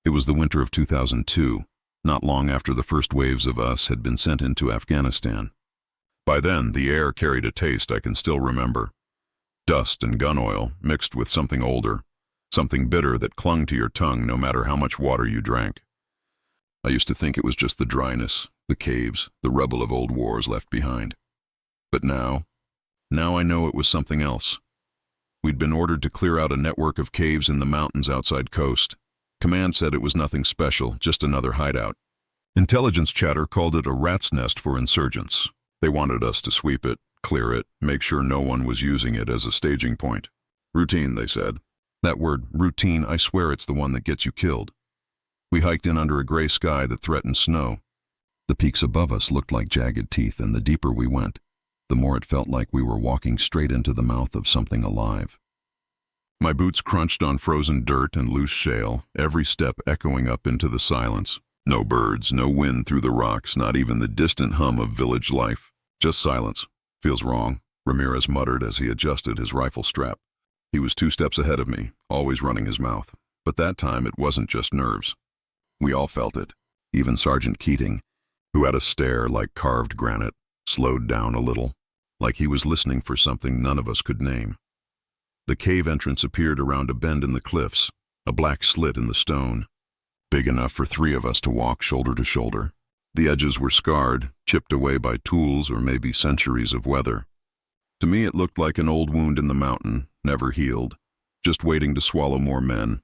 It was the winter of 2002, not long after the first waves of us had been sent into Afghanistan. By then, the air carried a taste I can still remember. Dust and gun oil mixed with something older, something bitter that clung to your tongue no matter how much water you drank. I used to think it was just the dryness, the caves, the rubble of old wars left behind. But now I know it was something else. We'd been ordered to clear out a network of caves in the mountains outside coast. Command said it was nothing special, just another hideout. Intelligence chatter called it a rat's nest for insurgents. They wanted us to sweep it, clear it, make sure no one was using it as a staging point. Routine, they said. That word, routine, I swear it's the one that gets you killed. We hiked in under a gray sky that threatened snow. The peaks above us looked like jagged teeth, and the deeper we went, the more it felt like we were walking straight into the mouth of something alive. My boots crunched on frozen dirt and loose shale, every step echoing up into the silence. No birds, no wind through the rocks, not even the distant hum of village life. Just silence. Feels wrong, Ramirez muttered as he adjusted his rifle strap. He was 2 steps ahead of me, always running his mouth. But that time it wasn't just nerves. We all felt it. Even Sergeant Keating, who had a stare like carved granite, slowed down a little, like he was listening for something none of us could name. The cave entrance appeared around a bend in the cliffs, a black slit in the stone, big enough for 3 of us to walk shoulder to shoulder. The edges were scarred, chipped away by tools or maybe centuries of weather. To me it looked like an old wound in the mountain, never healed, just waiting to swallow more men.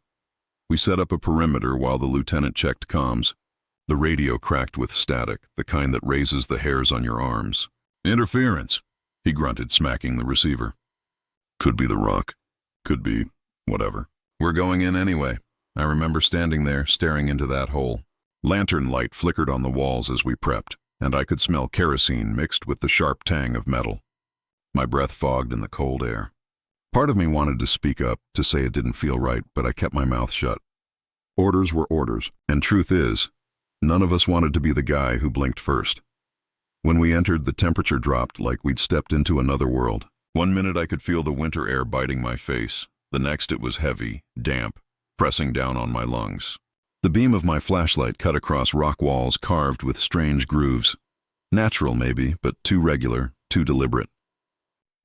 We set up a perimeter while the lieutenant checked comms. The radio cracked with static, the kind that raises the hairs on your arms. "Interference," he grunted, smacking the receiver. "Could be the rock. Could be whatever. We're going in anyway." I remember standing there, staring into that hole. Lantern light flickered on the walls as we prepped, and I could smell kerosene mixed with the sharp tang of metal. My breath fogged in the cold air. Part of me wanted to speak up, to say it didn't feel right, but I kept my mouth shut. Orders were orders, and truth is, none of us wanted to be the guy who blinked first. When we entered, the temperature dropped like we'd stepped into another world. 1 minute I could feel the winter air biting my face. The next it was heavy, damp, pressing down on my lungs. The beam of my flashlight cut across rock walls carved with strange grooves. Natural maybe, but too regular, too deliberate.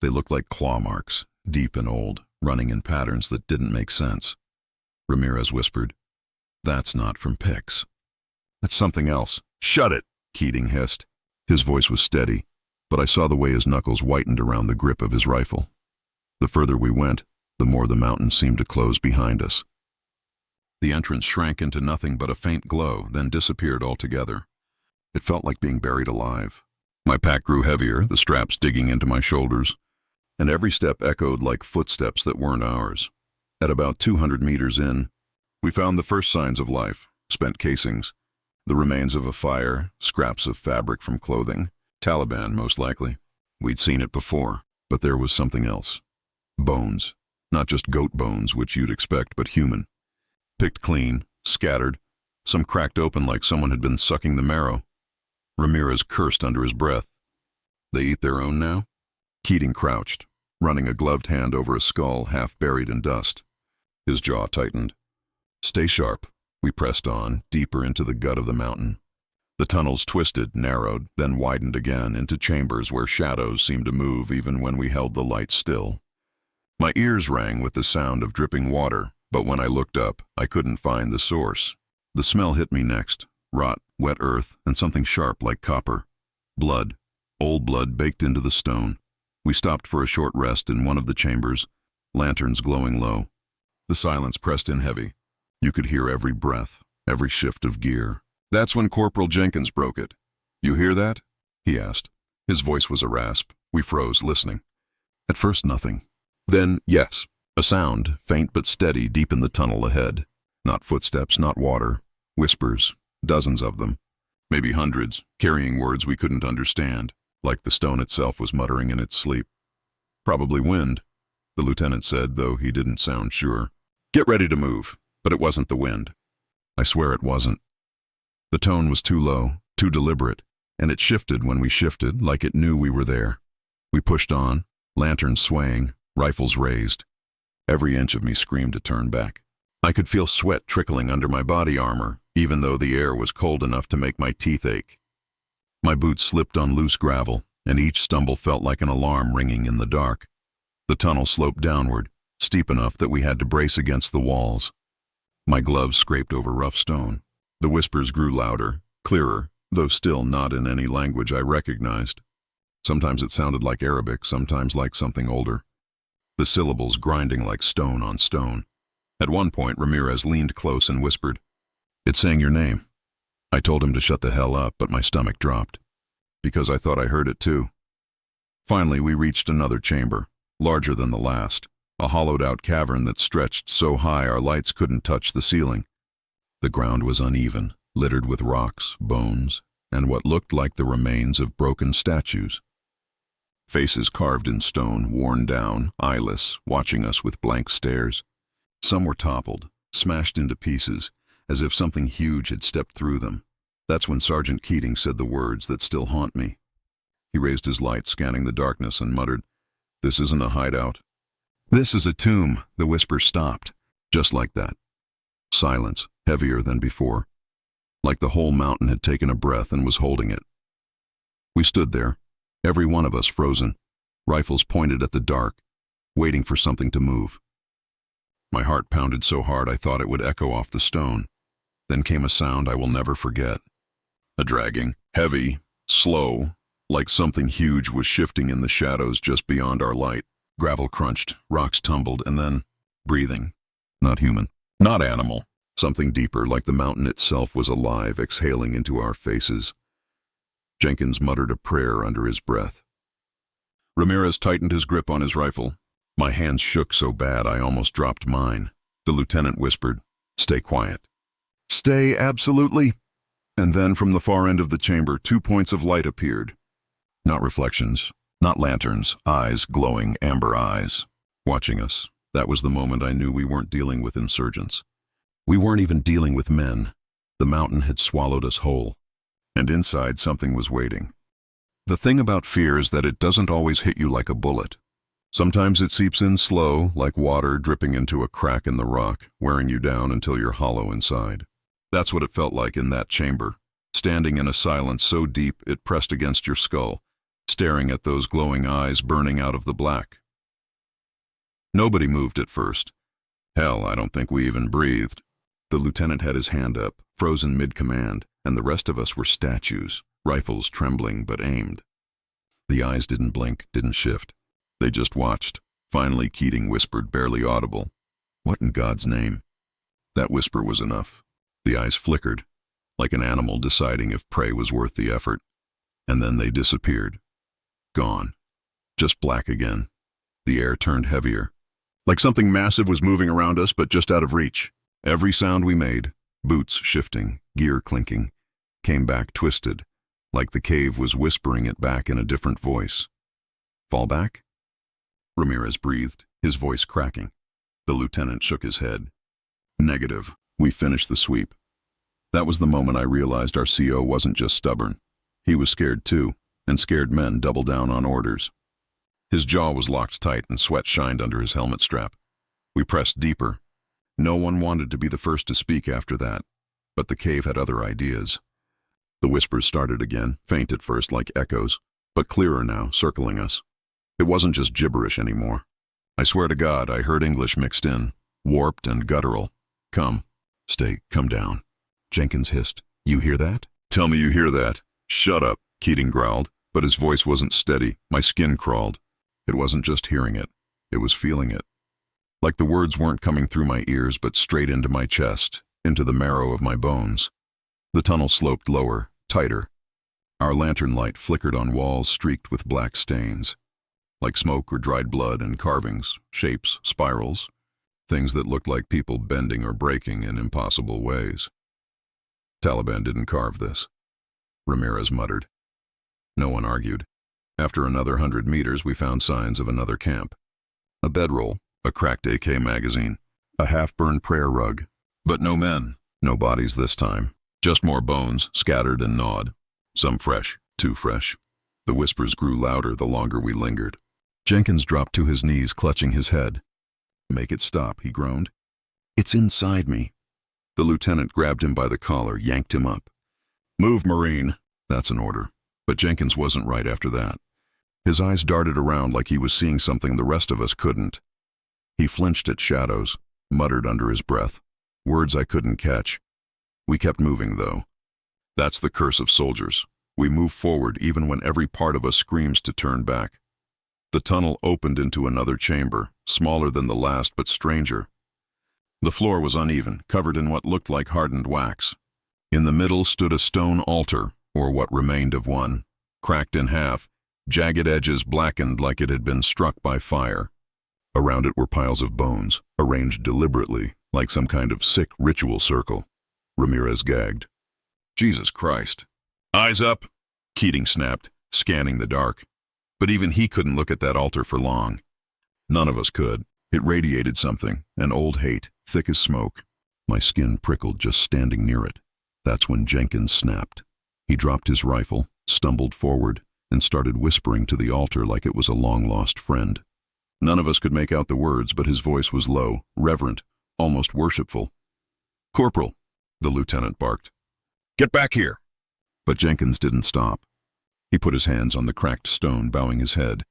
They looked like claw marks, deep and old, running in patterns that didn't make sense. Ramirez whispered, "That's not from pics. That's something else." "Shut it," Keating hissed. His voice was steady, but I saw the way his knuckles whitened around the grip of his rifle. The further we went, the more the mountains seemed to close behind us. The entrance shrank into nothing but a faint glow, then disappeared altogether. It felt like being buried alive. My pack grew heavier, the straps digging into my shoulders, and every step echoed like footsteps that weren't ours. At about 200 meters in, we found the first signs of life: spent casings, the remains of a fire, scraps of fabric from clothing. Taliban, most likely. We'd seen it before, but there was something else. Bones. Not just goat bones, which you'd expect, but human. Picked clean, scattered, some cracked open like someone had been sucking the marrow. Ramirez cursed under his breath. "They eat their own now?" Keating crouched, running a gloved hand over a skull half buried in dust. His jaw tightened. "Stay sharp." We pressed on, deeper into the gut of the mountain. The tunnels twisted, narrowed, then widened again into chambers where shadows seemed to move even when we held the light still. My ears rang with the sound of dripping water, but when I looked up, I couldn't find the source. The smell hit me next: rot, wet earth, and something sharp like copper. Blood. Old blood baked into the stone. We stopped for a short rest in one of the chambers, lanterns glowing low. The silence pressed in heavy. You could hear every breath, every shift of gear. That's when Corporal Jenkins broke it. "You hear that?" he asked. His voice was a rasp. We froze, listening. At first, nothing. Then, yes, a sound, faint but steady, deep in the tunnel ahead. Not footsteps, not water. Whispers, dozens of them. Maybe hundreds, carrying words we couldn't understand, like the stone itself was muttering in its sleep. "Probably wind," the lieutenant said, though he didn't sound sure. "Get ready to move." But it wasn't the wind. I swear it wasn't. The tone was too low, too deliberate, and it shifted when we shifted, like it knew we were there. We pushed on, lanterns swaying, rifles raised. Every inch of me screamed to turn back. I could feel sweat trickling under my body armor, even though the air was cold enough to make my teeth ache. My boots slipped on loose gravel, and each stumble felt like an alarm ringing in the dark. The tunnel sloped downward, steep enough that we had to brace against the walls. My gloves scraped over rough stone. The whispers grew louder, clearer, though still not in any language I recognized. Sometimes it sounded like Arabic, sometimes like something older. The syllables grinding like stone on stone. At one point, Ramirez leaned close and whispered, "It's saying your name." I told him to shut the hell up, but my stomach dropped, because I thought I heard it too. Finally, we reached another chamber, larger than the last, a hollowed-out cavern that stretched so high our lights couldn't touch the ceiling. The ground was uneven, littered with rocks, bones, and what looked like the remains of broken statues. Faces carved in stone, worn down, eyeless, watching us with blank stares. Some were toppled, smashed into pieces, as if something huge had stepped through them. That's when Sergeant Keating said the words that still haunt me. He raised his light, scanning the darkness, and muttered, "This isn't a hideout. This is a tomb." The whisper stopped, just like that. Silence, heavier than before, like the whole mountain had taken a breath and was holding it. We stood there, every one of us frozen, rifles pointed at the dark, waiting for something to move. My heart pounded so hard I thought it would echo off the stone. Then came a sound I will never forget. A dragging, heavy, slow, like something huge was shifting in the shadows just beyond our light. Gravel crunched, rocks tumbled, and then breathing. Not human, not animal. Something deeper, like the mountain itself, was alive, exhaling into our faces. Jenkins muttered a prayer under his breath. Ramirez tightened his grip on his rifle. My hands shook so bad I almost dropped mine. The lieutenant whispered, "Stay quiet. Stay absolutely." And then from the far end of the chamber, 2 points of light appeared. Not reflections, not lanterns, eyes, glowing amber eyes. Watching us. That was the moment I knew we weren't dealing with insurgents. We weren't even dealing with men. The mountain had swallowed us whole. And inside, something was waiting. The thing about fear is that it doesn't always hit you like a bullet. Sometimes it seeps in slow, like water dripping into a crack in the rock, wearing you down until you're hollow inside. That's what it felt like in that chamber, standing in a silence so deep it pressed against your skull, staring at those glowing eyes burning out of the black. Nobody moved at first. Hell, I don't think we even breathed. The lieutenant had his hand up, frozen mid-command, and the rest of us were statues, rifles trembling but aimed. The eyes didn't blink, didn't shift. They just watched. Finally, Keating whispered, barely audible, "What in God's name?" That whisper was enough. The eyes flickered, like an animal deciding if prey was worth the effort. And then they disappeared. Gone. Just black again. The air turned heavier. Like something massive was moving around us, but just out of reach. Every sound we made, boots shifting, gear clinking, came back twisted, like the cave was whispering it back in a different voice. "Fall back?" Ramirez breathed, his voice cracking. The lieutenant shook his head. "Negative. We finished the sweep." That was the moment I realized our CO wasn't just stubborn. He was scared too, and scared men double down on orders. His jaw was locked tight and sweat shined under his helmet strap. We pressed deeper. No one wanted to be the first to speak after that, but the cave had other ideas. The whispers started again, faint at first like echoes, but clearer now, circling us. It wasn't just gibberish anymore. I swear to God, I heard English mixed in, warped and guttural. "Come. Stay. Come down." Jenkins hissed, "You hear that?" "Tell me you hear that." "Shut up," Keating growled, but his voice wasn't steady. My skin crawled. It wasn't just hearing it. It was feeling it. Like the words weren't coming through my ears, but straight into my chest, into the marrow of my bones. The tunnel sloped lower, tighter. Our lantern light flickered on walls streaked with black stains, like smoke or dried blood, and carvings, shapes, spirals, things that looked like people bending or breaking in impossible ways. "Taliban didn't carve this," Ramirez muttered. No one argued. After another 100 meters, we found signs of another camp. A bedroll, a cracked AK magazine, a half-burned prayer rug. But no men, no bodies this time. Just more bones, scattered and gnawed. Some fresh, too fresh. The whispers grew louder the longer we lingered. Jenkins dropped to his knees, clutching his head. "Make it stop," he groaned. It's inside me. The lieutenant grabbed him by the collar, yanked him up. Move, Marine. That's an order. But Jenkins wasn't right after that. His eyes darted around like he was seeing something the rest of us couldn't. He flinched at shadows, muttered under his breath. Words I couldn't catch. We kept moving, though. That's the curse of soldiers. We move forward even when every part of us screams to turn back. The tunnel opened into another chamber, smaller than the last but stranger. The floor was uneven, covered in what looked like hardened wax. In the middle stood a stone altar, or what remained of one, cracked in half, jagged edges blackened like it had been struck by fire. Around it were piles of bones, arranged deliberately, like some kind of sick ritual circle. Ramirez gagged. Jesus Christ. Eyes up, Keating snapped, scanning the dark. But even he couldn't look at that altar for long. None of us could. It radiated something, an old hate, thick as smoke. My skin prickled just standing near it. That's when Jenkins snapped. He dropped his rifle, stumbled forward, and started whispering to the altar like it was a long-lost friend. None of us could make out the words, but his voice was low, reverent, almost worshipful. Corporal, the lieutenant barked. Get back here! But Jenkins didn't stop. He put his hands on the cracked stone, bowing his head.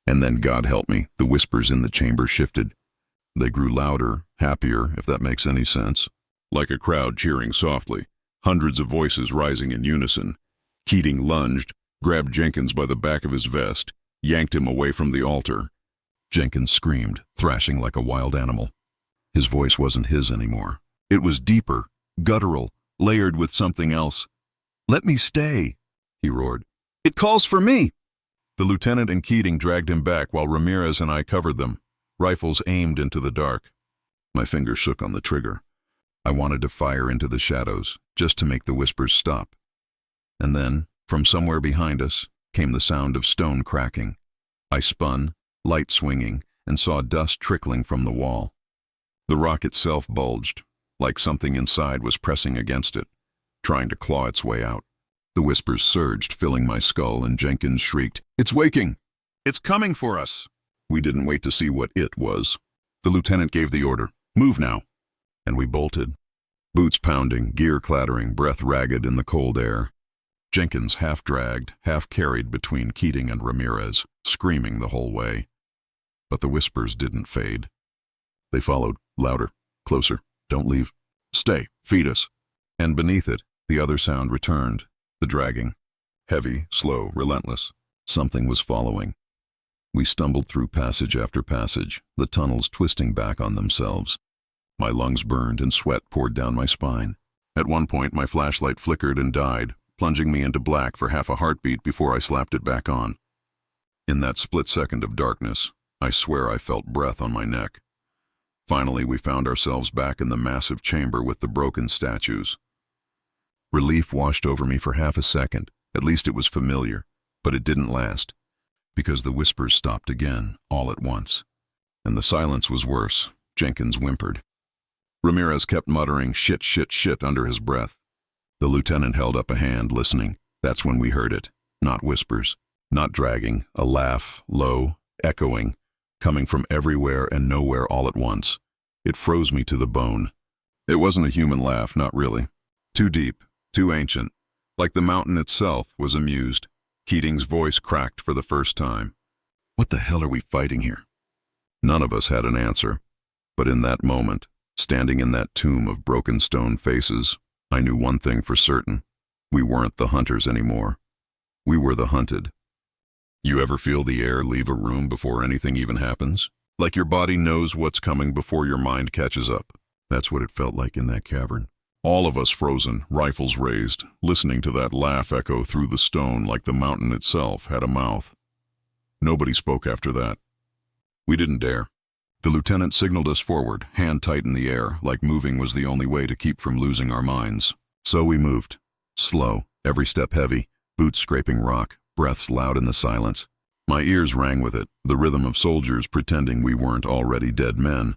And then, God help me, the whispers in the chamber shifted. They grew louder, happier, if that makes any sense. Like a crowd cheering softly, hundreds of voices rising in unison. Keating lunged, grabbed Jenkins by the back of his vest, yanked him away from the altar. Jenkins screamed, thrashing like a wild animal. His voice wasn't his anymore. It was deeper, guttural, layered with something else. Let me stay, he roared. It calls for me! The lieutenant and Keating dragged him back while Ramirez and I covered them, rifles aimed into the dark. My fingers shook on the trigger. I wanted to fire into the shadows, just to make the whispers stop. And then, from somewhere behind us, came the sound of stone cracking. I spun, light swinging, and saw dust trickling from the wall. The rock itself bulged, like something inside was pressing against it, trying to claw its way out. The whispers surged, filling my skull, and Jenkins shrieked, It's waking! It's coming for us! We didn't wait to see what it was. The lieutenant gave the order, Move now! And we bolted. Boots pounding, gear clattering, breath ragged in the cold air. Jenkins half-dragged, half-carried between Keating and Ramirez, screaming the whole way. But the whispers didn't fade. They followed, louder, closer. Don't leave. Stay, feed us. And beneath it, the other sound returned, the dragging. Heavy, slow, relentless. Something was following. We stumbled through passage after passage, the tunnels twisting back on themselves. My lungs burned and sweat poured down my spine. At one point, my flashlight flickered and died, plunging me into black for half a heartbeat before I slapped it back on. In that split second of darkness, I swear I felt breath on my neck. Finally, we found ourselves back in the massive chamber with the broken statues. Relief washed over me for half a second. At least it was familiar, but it didn't last, because the whispers stopped again, all at once. And the silence was worse. Jenkins whimpered. Ramirez kept muttering shit, shit, shit under his breath. The lieutenant held up a hand, listening. That's when we heard it. Not whispers, not dragging, a laugh, low, echoing, coming from everywhere and nowhere all at once. It froze me to the bone. It wasn't a human laugh, not really. Too deep, too ancient. Like the mountain itself was amused. Keating's voice cracked for the first time. What the hell are we fighting here? None of us had an answer. But in that moment, standing in that tomb of broken stone faces, I knew one thing for certain. We weren't the hunters anymore. We were the hunted. You ever feel the air leave a room before anything even happens? Like your body knows what's coming before your mind catches up. That's what it felt like in that cavern. All of us frozen, rifles raised, listening to that laugh echo through the stone like the mountain itself had a mouth. Nobody spoke after that. We didn't dare. The lieutenant signaled us forward, hand tight in the air, like moving was the only way to keep from losing our minds. So we moved. Slow, every step heavy, boots scraping rock, breaths loud in the silence. My ears rang with it, the rhythm of soldiers pretending we weren't already dead men.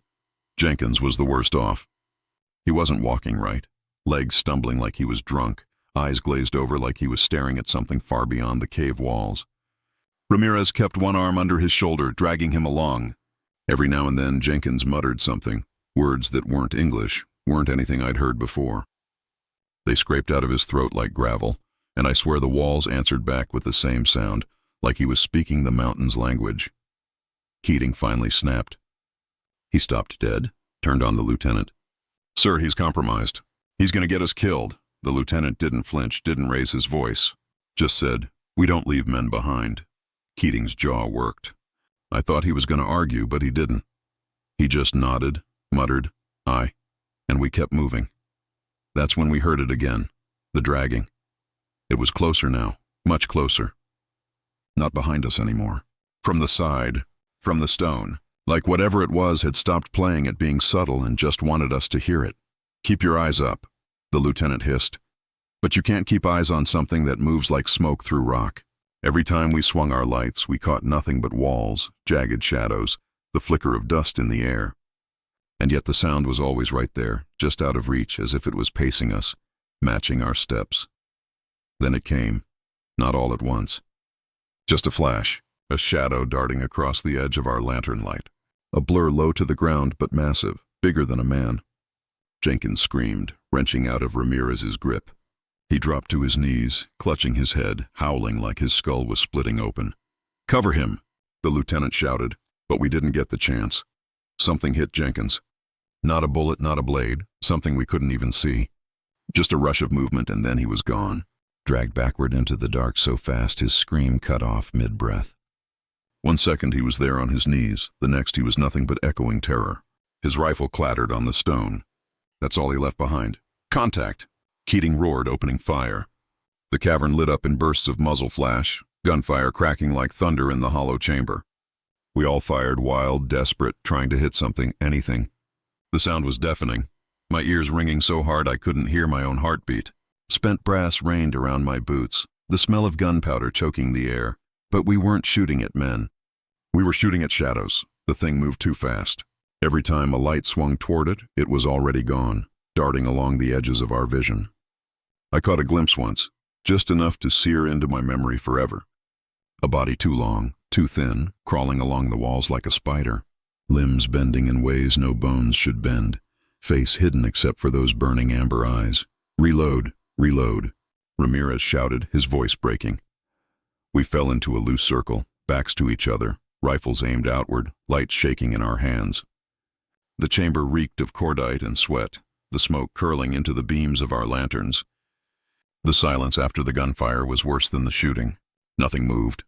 Jenkins was the worst off. He wasn't walking right, legs stumbling like he was drunk, eyes glazed over like he was staring at something far beyond the cave walls. Ramirez kept one arm under his shoulder, dragging him along. Every now and then Jenkins muttered something, Words that weren't English, weren't anything I'd heard before. They scraped out of his throat like gravel, and I swear the walls answered back with the same sound, like he was speaking the mountain's language. Keating finally snapped. He stopped dead, turned on the lieutenant. "Sir, he's compromised. He's going to get us killed." The lieutenant didn't flinch, didn't raise his voice. Just said, "We don't leave men behind." Keating's jaw worked. I thought he was going to argue, but he didn't. He just nodded, muttered, "Aye," and we kept moving. That's when we heard it again, the dragging. It was closer now, much closer. Not behind us anymore. From the side, from the stone, like whatever it was had stopped playing at being subtle and just wanted us to hear it. "Keep your eyes up," the lieutenant hissed. But you can't keep eyes on something that moves like smoke through rock. Every time we swung our lights, we caught nothing but walls, jagged shadows, the flicker of dust in the air. And yet the sound was always right there, just out of reach, as if it was pacing us, matching our steps. Then it came, not all at once. Just a flash, a shadow darting across the edge of our lantern light. A blur low to the ground, but massive, bigger than a man. Jenkins screamed, wrenching out of Ramirez's grip. He dropped to his knees, clutching his head, howling like his skull was splitting open. "Cover him!" the lieutenant shouted, but we didn't get the chance. Something hit Jenkins. Not a bullet, not a blade, something we couldn't even see. Just a rush of movement, and then he was gone, dragged backward into the dark so fast his scream cut off mid-breath. 1 second he was there on his knees, the next he was nothing but echoing terror. His rifle clattered on the stone. That's all he left behind. "Contact!" Keating roared, opening fire. The cavern lit up in bursts of muzzle flash, gunfire cracking like thunder in the hollow chamber. We all fired, wild, desperate, trying to hit something, anything. The sound was deafening, my ears ringing so hard I couldn't hear my own heartbeat. Spent brass rained around my boots, the smell of gunpowder choking the air. But we weren't shooting at men. We were shooting at shadows. The thing moved too fast. Every time a light swung toward it, it was already gone, darting along the edges of our vision. I caught a glimpse once, just enough to sear into my memory forever. A body too long, too thin, crawling along the walls like a spider. Limbs bending in ways no bones should bend. Face hidden except for those burning amber eyes. "Reload, reload," Ramirez shouted, his voice breaking. We fell into a loose circle, backs to each other, rifles aimed outward, lights shaking in our hands. The chamber reeked of cordite and sweat, the smoke curling into the beams of our lanterns. The silence after the gunfire was worse than the shooting. Nothing moved.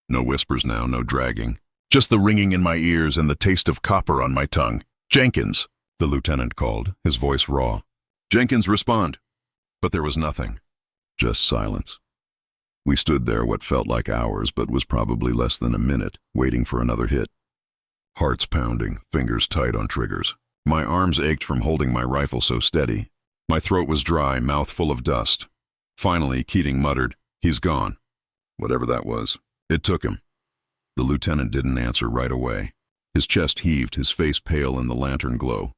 No whispers now, no dragging. Just the ringing in my ears and the taste of copper on my tongue. "Jenkins!" the lieutenant called, his voice raw. "Jenkins, respond!" But there was nothing. Just silence. We stood there what felt like hours, but was probably less than a minute, waiting for another hit. Hearts pounding, fingers tight on triggers. My arms ached from holding my rifle so steady. My throat was dry, mouth full of dust. Finally, Keating muttered, "He's gone." Whatever that was, it took him. The lieutenant didn't answer right away. His chest heaved, his face pale in the lantern glow.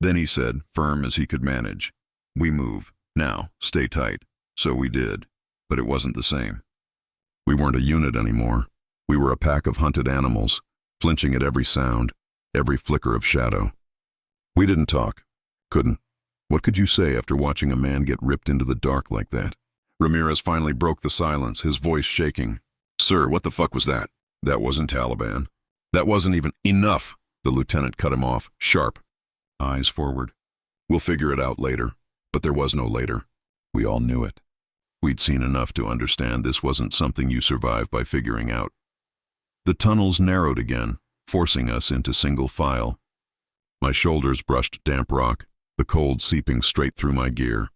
Then he said, firm as he could manage, "We move. Now, stay tight." So we did, but it wasn't the same. We weren't a unit anymore. We were a pack of hunted animals, flinching at every sound, every flicker of shadow. We didn't talk. Couldn't. What could you say after watching a man get ripped into the dark like that? Ramirez finally broke the silence, his voice shaking. "Sir, what the fuck was that?" "That wasn't Taliban. That wasn't even enough." The lieutenant cut him off, sharp. Eyes forward. "We'll figure it out later." But there was no later. We all knew it. We'd seen enough to understand this wasn't something you survive by figuring out. The tunnels narrowed again, forcing us into single file. My shoulders brushed damp rock, the cold seeping straight through my gear.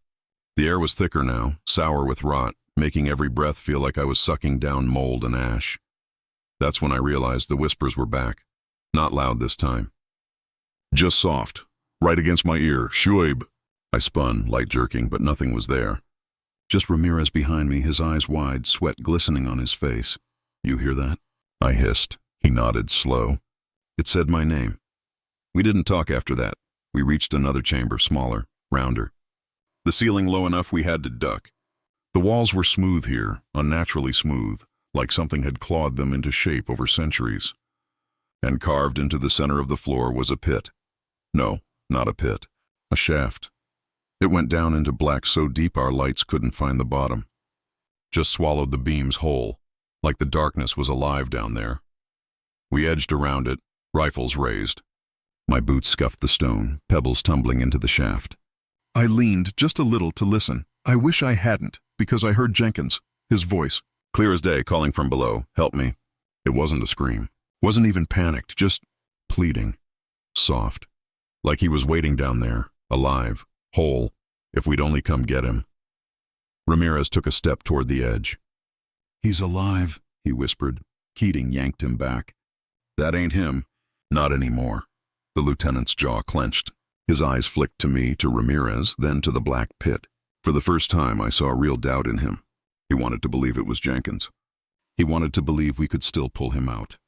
The air was thicker now, sour with rot, making every breath feel like I was sucking down mold and ash. That's when I realized the whispers were back. Not loud this time. "Just soft. Right against my ear. Shoaib." I spun, light jerking, but nothing was there. Just Ramirez behind me, his eyes wide, sweat glistening on his face. "You hear that?" I hissed. He nodded, slow. It said my name. We didn't talk after that. We reached another chamber, smaller, rounder. The ceiling low enough we had to duck. The walls were smooth here, unnaturally smooth, like something had clawed them into shape over centuries. And carved into the center of the floor was a pit. No, not a pit. A shaft. It went down into black so deep our lights couldn't find the bottom. Just swallowed the beams whole, like the darkness was alive down there. We edged around it, rifles raised. My boots scuffed the stone, pebbles tumbling into the shaft. I leaned just a little to listen. I wish I hadn't, because I heard Jenkins, his voice, clear as day, calling from below, "Help me." It wasn't a scream. Wasn't even panicked, just pleading. Soft. Like he was waiting down there, alive, whole, if we'd only come get him. Ramirez took a step toward the edge. "He's alive," he whispered. Keating yanked him back. "That ain't him. Not anymore." The lieutenant's jaw clenched. His eyes flicked to me, to Ramirez, then to the black pit. For the first time, I saw real doubt in him. He wanted to believe it was Jenkins. He wanted to believe we could still pull him out.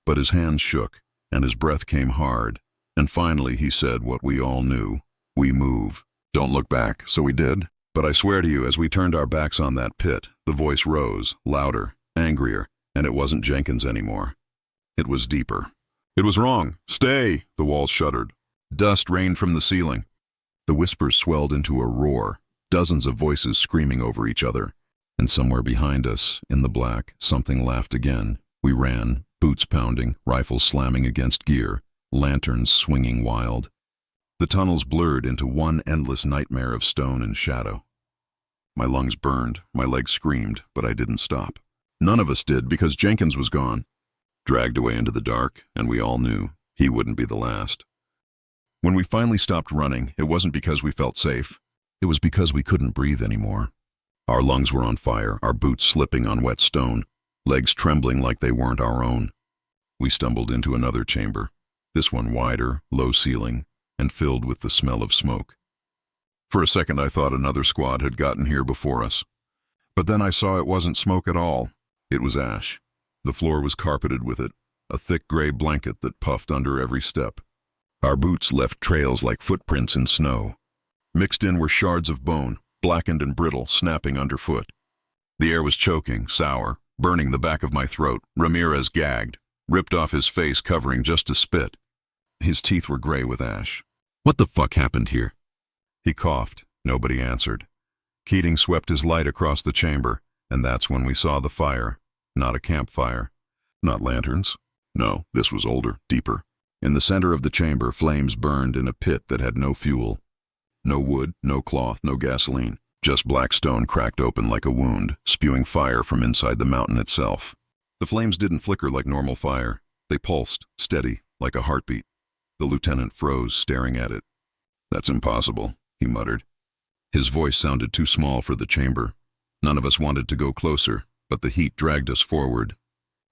But his hands shook, and his breath came hard, and finally he said what we all knew. "We move. Don't look back." So we did. But I swear to you, as we turned our backs on that pit, the voice rose, louder, angrier, and it wasn't Jenkins anymore. It was deeper. "It was wrong. Stay!" The walls shuddered. Dust rained from the ceiling. The whispers swelled into a roar, dozens of voices screaming over each other. And somewhere behind us, in the black, something laughed again. We ran, boots pounding, rifles slamming against gear, lanterns swinging wild. The tunnels blurred into one endless nightmare of stone and shadow. My lungs burned, my legs screamed, but I didn't stop. None of us did, because Jenkins was gone. Dragged away into the dark, and we all knew he wouldn't be the last. When we finally stopped running, it wasn't because we felt safe. It was because we couldn't breathe anymore. Our lungs were on fire, our boots slipping on wet stone, legs trembling like they weren't our own. We stumbled into another chamber, this one wider, low ceiling, and filled with the smell of smoke. For a second I thought another squad had gotten here before us. But then I saw it wasn't smoke at all. It was ash. The floor was carpeted with it, a thick gray blanket that puffed under every step. Our boots left trails like footprints in snow. Mixed in were shards of bone, blackened and brittle, snapping underfoot. The air was choking, sour, burning the back of my throat. Ramirez gagged, ripped off his face, covering just a spit. His teeth were gray with ash. "What the fuck happened here?" He coughed. Nobody answered. Keating swept his light across the chamber, and that's when we saw the fire. Not a campfire. Not lanterns. No, this was older, deeper. In the center of the chamber, flames burned in a pit that had no fuel. No wood, no cloth, no gasoline. Just black stone cracked open like a wound, spewing fire from inside the mountain itself. The flames didn't flicker like normal fire. They pulsed, steady, like a heartbeat. The lieutenant froze, staring at it. "That's impossible," he muttered. His voice sounded too small for the chamber. None of us wanted to go closer, but the heat dragged us forward.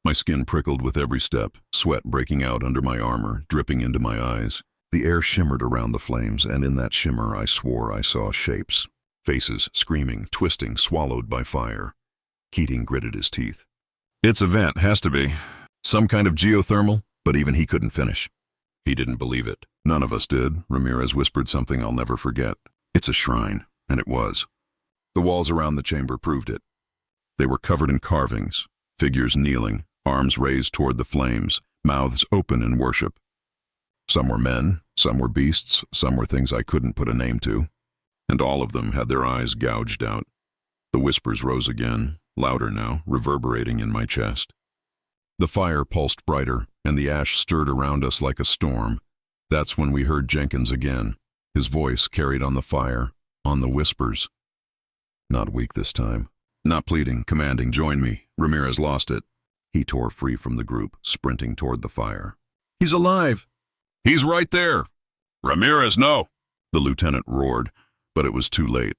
My skin prickled with every step, sweat breaking out under my armor, dripping into my eyes. The air shimmered around the flames, and in that shimmer I swore I saw shapes. Faces, screaming, twisting, swallowed by fire. Keating gritted his teeth. "It's a vent, has to be. Some kind of geothermal," but even he couldn't finish. He didn't believe it. None of us did. Ramirez whispered something I'll never forget. "It's a shrine," and it was. The walls around the chamber proved it. They were covered in carvings, figures kneeling, arms raised toward the flames, mouths open in worship. Some were men, some were beasts, some were things I couldn't put a name to, and all of them had their eyes gouged out. The whispers rose again, louder now, reverberating in my chest. The fire pulsed brighter, and the ash stirred around us like a storm. That's when we heard Jenkins again, his voice carried on the fire, on the whispers. Not weak this time. Not pleading, commanding, "Join me." Ramirez lost it. He tore free from the group, sprinting toward the fire. "He's alive!" "He's right there!" "Ramirez, no!" The lieutenant roared, but it was too late.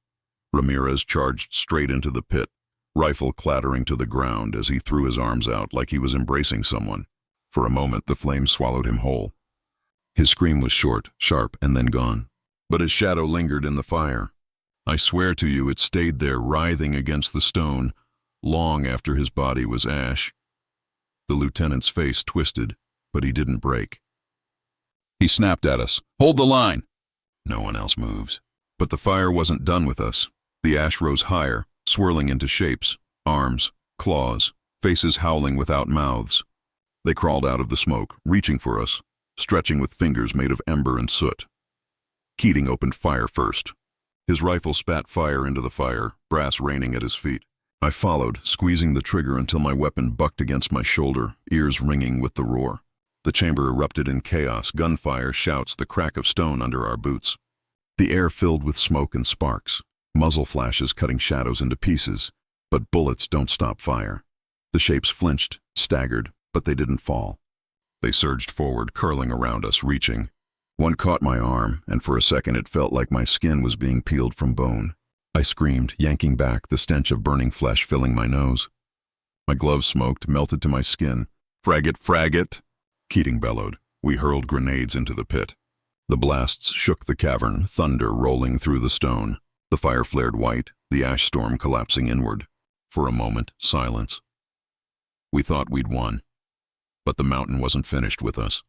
Ramirez charged straight into the pit, rifle clattering to the ground as he threw his arms out like he was embracing someone. For a moment, the flames swallowed him whole. His scream was short, sharp, and then gone. But his shadow lingered in the fire. I swear to you, it stayed there, writhing against the stone, long after his body was ash. The lieutenant's face twisted, but he didn't break. He snapped at us. "Hold the line!" No one else moves. But the fire wasn't done with us. The ash rose higher, swirling into shapes, arms, claws, faces howling without mouths. They crawled out of the smoke, reaching for us, stretching with fingers made of ember and soot. Keating opened fire first. His rifle spat fire into the fire, brass raining at his feet. I followed, squeezing the trigger until my weapon bucked against my shoulder, ears ringing with the roar. The chamber erupted in chaos, gunfire, shouts, the crack of stone under our boots. The air filled with smoke and sparks, muzzle flashes cutting shadows into pieces. But bullets don't stop fire. The shapes flinched, staggered, but they didn't fall. They surged forward, curling around us, reaching. One caught my arm, and for a second it felt like my skin was being peeled from bone. I screamed, yanking back, the stench of burning flesh filling my nose. My gloves smoked, melted to my skin. "Frag it, frag it!" Keating bellowed. We hurled grenades into the pit. The blasts shook the cavern, thunder rolling through the stone. The fire flared white, the ash storm collapsing inward. For a moment, silence. We thought we'd won. But the mountain wasn't finished with us.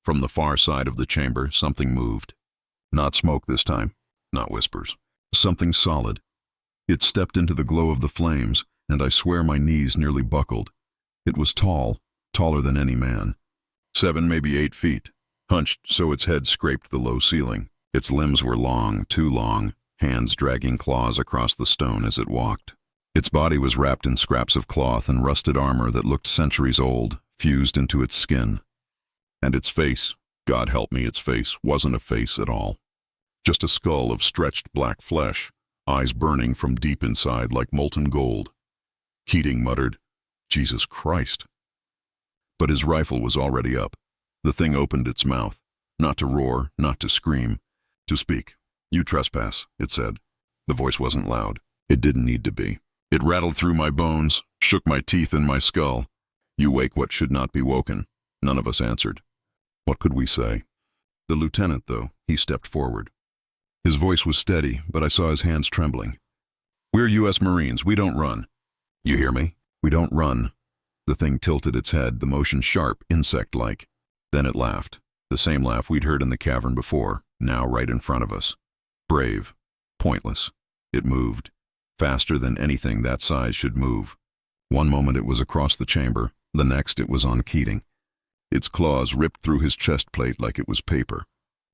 From the far side of the chamber, something moved. Not smoke this time, not whispers. Something solid. It stepped into the glow of the flames, and I swear my knees nearly buckled. It was tall, taller than any man. 7, maybe 8 feet, hunched so its head scraped the low ceiling. Its limbs were long, too long, hands dragging claws across the stone as it walked. Its body was wrapped in scraps of cloth and rusted armor that looked centuries old, fused into its skin. And its face, God help me, its face wasn't a face at all. Just a skull of stretched black flesh, eyes burning from deep inside like molten gold. Keating muttered, "Jesus Christ." But his rifle was already up. The thing opened its mouth, not to roar, not to scream, to speak. "You trespass," it said. The voice wasn't loud. It didn't need to be. It rattled through my bones, shook my teeth in my skull. "You wake what should not be woken." None of us answered. What could we say? The lieutenant, though, he stepped forward. His voice was steady, but I saw his hands trembling. "We're U.S. Marines. We don't run." "You hear me? We don't run." The thing tilted its head, the motion sharp, insect-like. Then it laughed. The same laugh we'd heard in the cavern before, now right in front of us. Brave. Pointless. It moved. Faster than anything that size should move. One moment it was across the chamber, the next it was on Keating. Its claws ripped through his chest plate like it was paper.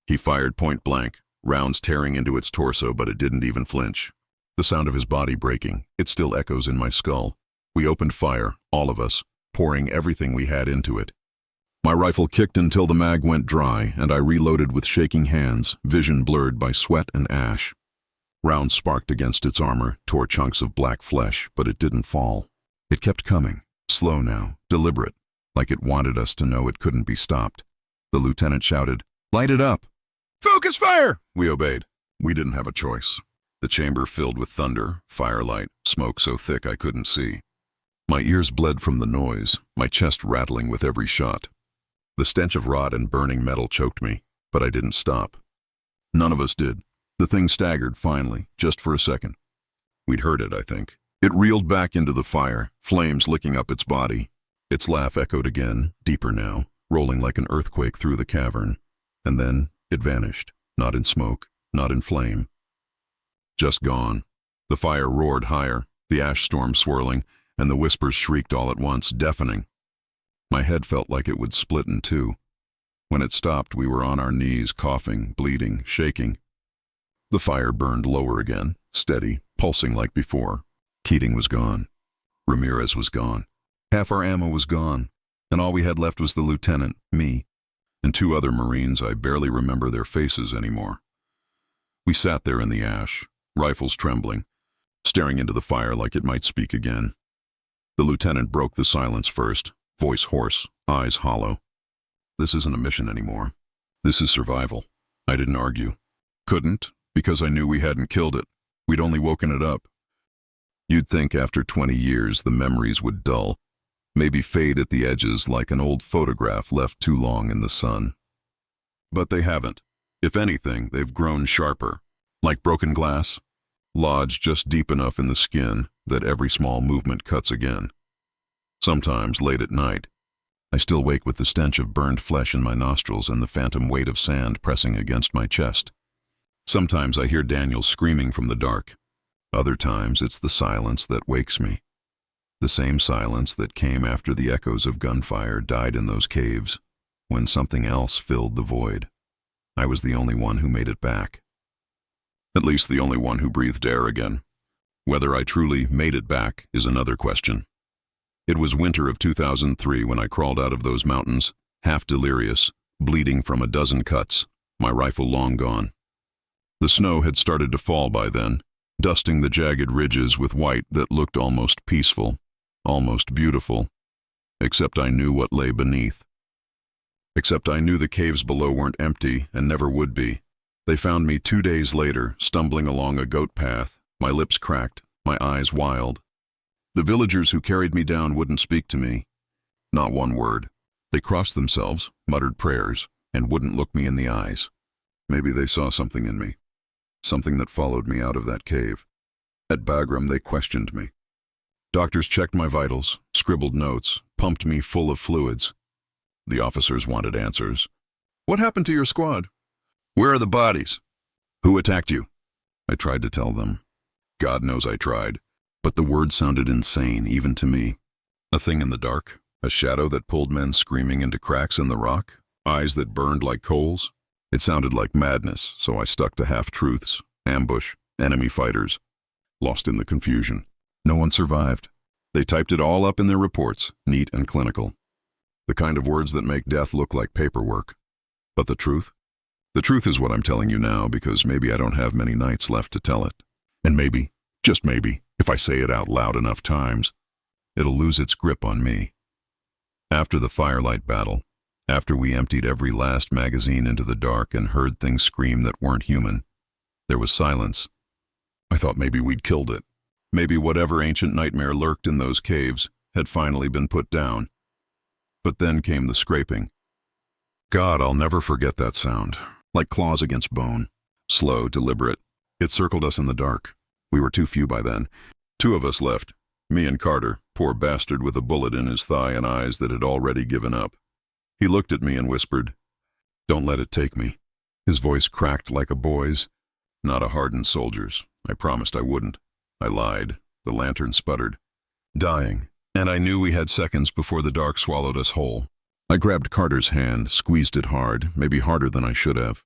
He fired point blank, rounds tearing into its torso, but it didn't even flinch. The sound of his body breaking, it still echoes in my skull. We opened fire, all of us, pouring everything we had into it. My rifle kicked until the mag went dry, and I reloaded with shaking hands, vision blurred by sweat and ash. Rounds sparked against its armor, tore chunks of black flesh, but it didn't fall. It kept coming, slow now, deliberate, like it wanted us to know it couldn't be stopped. The lieutenant shouted, "Light it up!" "Focus fire!" We obeyed. We didn't have a choice. The chamber filled with thunder, firelight, smoke so thick I couldn't see. My ears bled from the noise, my chest rattling with every shot. The stench of rot and burning metal choked me, but I didn't stop. None of us did. The thing staggered finally, just for a second. We'd heard it, I think. It reeled back into the fire, flames licking up its body. Its laugh echoed again, deeper now, rolling like an earthquake through the cavern. And then it vanished, not in smoke, not in flame. Just gone. The fire roared higher, the ash storm swirling, and the whispers shrieked all at once, deafening. My head felt like it would split in two. When it stopped, we were on our knees, coughing, bleeding, shaking. The fire burned lower again, steady, pulsing like before. Keating was gone. Ramirez was gone. Half our ammo was gone, and all we had left was the lieutenant, me, and 2 other Marines. I barely remember their faces anymore. We sat there in the ash, rifles trembling, staring into the fire like it might speak again. The lieutenant broke the silence first, voice hoarse, eyes hollow. "This isn't a mission anymore. This is survival." I didn't argue. Couldn't, because I knew we hadn't killed it. We'd only woken it up. You'd think after 20 years the memories would dull, maybe fade at the edges like an old photograph left too long in the sun. But they haven't. If anything, they've grown sharper, like broken glass, lodged just deep enough in the skin that every small movement cuts again. Sometimes, late at night, I still wake with the stench of burned flesh in my nostrils and the phantom weight of sand pressing against my chest. Sometimes I hear Daniel screaming from the dark. Other times it's the silence that wakes me. The same silence that came after the echoes of gunfire died in those caves, when something else filled the void. I was the only one who made it back. At least the only one who breathed air again. Whether I truly made it back is another question. It was winter of 2003 when I crawled out of those mountains, half delirious, bleeding from a dozen cuts, my rifle long gone. The snow had started to fall by then, dusting the jagged ridges with white that looked almost peaceful, almost beautiful, except I knew what lay beneath. Except I knew the caves below weren't empty and never would be. They found me 2 days later, stumbling along a goat path, my lips cracked, my eyes wild. The villagers who carried me down wouldn't speak to me. Not one word. They crossed themselves, muttered prayers, and wouldn't look me in the eyes. Maybe they saw something in me. Something that followed me out of that cave. At Bagram, they questioned me. Doctors checked my vitals, scribbled notes, pumped me full of fluids. The officers wanted answers. What happened to your squad? Where are the bodies? Who attacked you? I tried to tell them. God knows I tried, but the words sounded insane even to me. A thing in the dark, a shadow that pulled men screaming into cracks in the rock, eyes that burned like coals. It sounded like madness, so I stuck to half-truths, ambush, enemy fighters. Lost in the confusion. No one survived. They typed it all up in their reports, neat and clinical. The kind of words that make death look like paperwork. But the truth? The truth is what I'm telling you now because maybe I don't have many nights left to tell it. And maybe, just maybe, if I say it out loud enough times, it'll lose its grip on me. After the firelight battle, after we emptied every last magazine into the dark and heard things scream that weren't human, there was silence. I thought maybe we'd killed it. Maybe whatever ancient nightmare lurked in those caves had finally been put down. But then came the scraping. God, I'll never forget that sound, like claws against bone. Slow, deliberate. It circled us in the dark. We were too few by then. 2 of us left, me and Carter, poor bastard with a bullet in his thigh and eyes that had already given up. He looked at me and whispered, "Don't let it take me." His voice cracked like a boy's, not a hardened soldier's. I promised I wouldn't. I lied. The lantern sputtered. Dying. And I knew we had seconds before the dark swallowed us whole. I grabbed Carter's hand, squeezed it hard, maybe harder than I should have.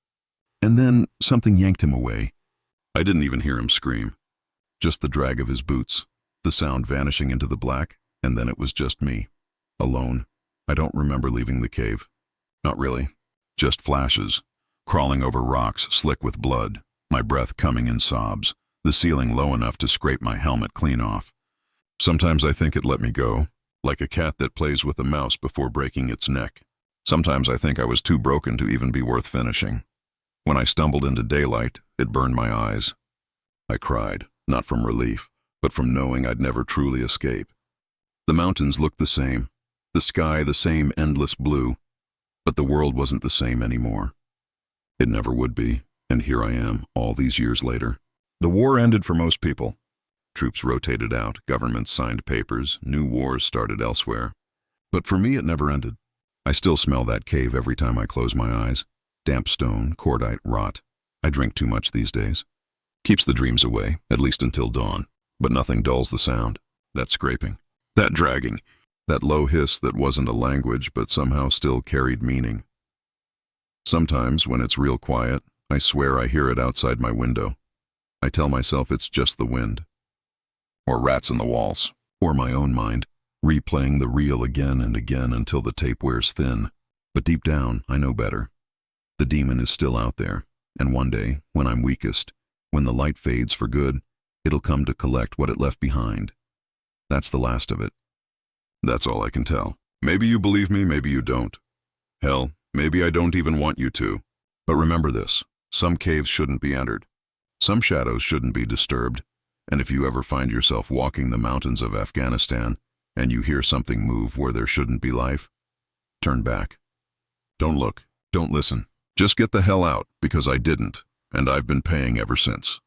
And then something yanked him away. I didn't even hear him scream. Just the drag of his boots, the sound vanishing into the black, and then it was just me. Alone. I don't remember leaving the cave. Not really. Just flashes. Crawling over rocks slick with blood, my breath coming in sobs, the ceiling low enough to scrape my helmet clean off. Sometimes I think it let me go, like a cat that plays with a mouse before breaking its neck. Sometimes I think I was too broken to even be worth finishing. When I stumbled into daylight, it burned my eyes. I cried, not from relief, but from knowing I'd never truly escape. The mountains looked the same, the sky the same endless blue, but the world wasn't the same anymore. It never would be, and here I am, all these years later. The war ended for most people. Troops rotated out, governments signed papers, new wars started elsewhere. But for me, it never ended. I still smell that cave every time I close my eyes. Damp stone, cordite, rot. I drink too much these days. Keeps the dreams away, at least until dawn. But nothing dulls the sound. That scraping. That dragging. That low hiss that wasn't a language but somehow still carried meaning. Sometimes, when it's real quiet, I swear I hear it outside my window. I tell myself it's just the wind. Or rats in the walls. Or my own mind, replaying the reel again and again until the tape wears thin. But deep down, I know better. The demon is still out there, and one day, when I'm weakest, when the light fades for good, it'll come to collect what it left behind. That's the last of it. That's all I can tell. Maybe you believe me, maybe you don't. Hell, maybe I don't even want you to. But remember this, some caves shouldn't be entered. Some shadows shouldn't be disturbed. And if you ever find yourself walking the mountains of Afghanistan, and you hear something move where there shouldn't be life, turn back. Don't look, don't listen. Just get the hell out, because I didn't, and I've been paying ever since.